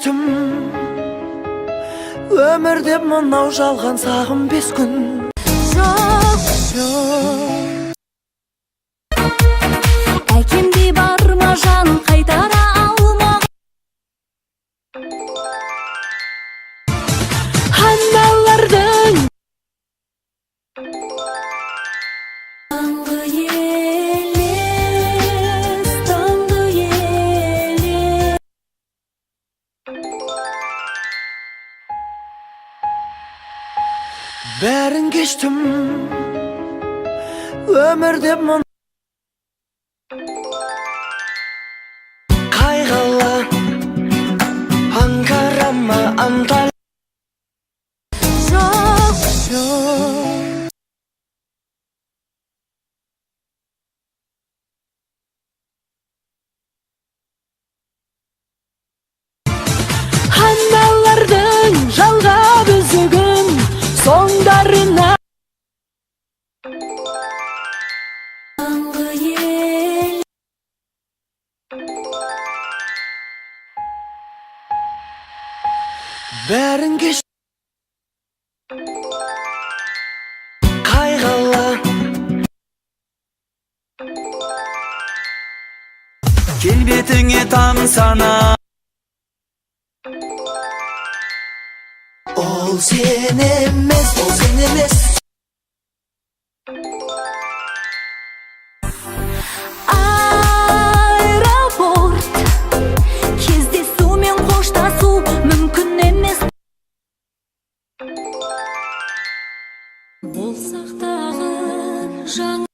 кештім өмірде мынау жалған сағым 5 күн. Жоқ, әкемдей барма жан қайтара алмақ. Аналардың Таңғы елес, таңғы елес. бәрін кештім өмірде мұн қайғыла аңғарама антал. Жоқ, Аналардың жалға бізігін соңдарына. таңғы ел. бәрін кеш қайғыла келбетіңе тамсана. Ол сен емес, ол сен емес. Аэропорт, кездесу мен қоштасу мүмкін емес. Болсақ тағы жаңа.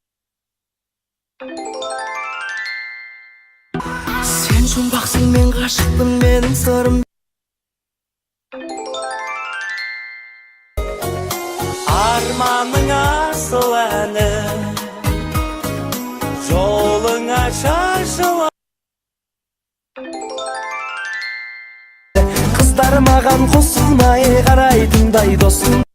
Сен жұмбақсың, мен ғашықпын, менің сырым. Арманың асыл әні, жолыңа шашыла. Қыздар маған қосылмай қарайтындай досым.